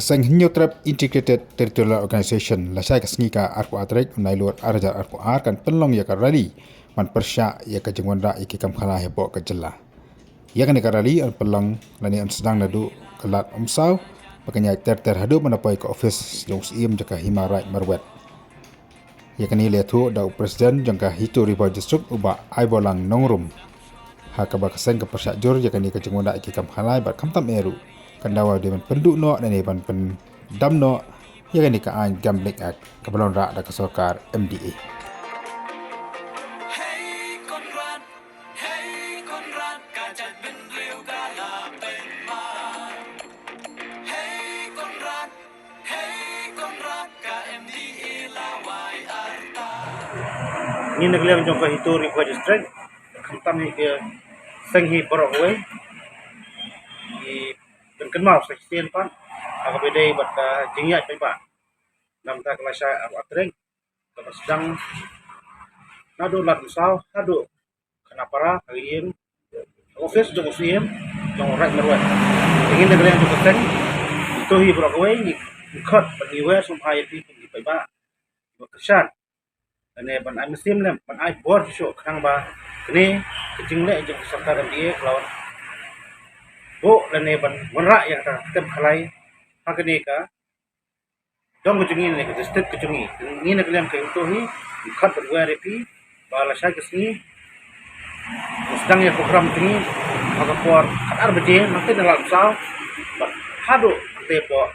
Kaseng Hinyotrap Integrated Territorial Organization lasai kasngika arku atrek unailur arjar arku kan penlong ya karali man persya ya kajengwanda iki kamkhala hebo kajela. Ya kan karali an penlong lani an sedang nadu kelat umsau pakanya ter hadu manapai ke office jongs im jaka himarai marwet. Ya kan liatu da presiden jangka hitu riba district uba aibolang nongrum. Hakaba kaseng ke persya jur ya kan kajengwanda iki kamkhala ba kamtam eru. Kandawa di man penduk no dan ban pen dam no ya kan dikaan gamblik ak kebalon rak da kesokar MDA. Hey Konrad kajat bin riu gala penma. Hey Konrad ka MDA lawai arta. Ini negara jangka itu ribuan distrik, kami ke senghi Boroway di kenal sekian pan, agak beda buat jingat pan. Nampak kelas atreng, kalau sedang nado lat misal, nado kenapa hari ini office jauh musim, jauh right merwet. Ini negara yang jauh seng, itu hi Boroway ni kat beriwa sumpai di pan, berkesan. Dan ban ai musim lem, ban ai board show kang ba, kini kecing le jauh serta dia lawan. Bu dan ban wanra yang tetap kalai hakni ka dong kecungi ni ke state kecungi ni nak lem ke itu ni kat berwa repi bala sya kesini sedang ya program ini agak kuat kadar beje nanti dalam sal hadu tepo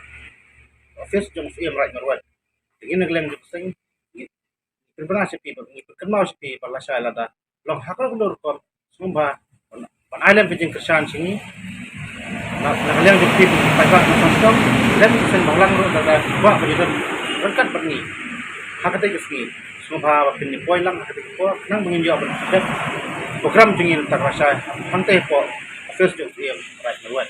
office jong sim right marwat ini nak lem kesini berbana sepi berkenal sepi bala sya lada long hakal kundur kon sumba pan island pejing kersan sini nakaliang dikit pajak nasong dan sen malang ro daga ba begitu berkat perni hakate kesini semua pini poin lang hakate ko nang menginjau ber program jengil tak rasa hangte po first job yang right marwat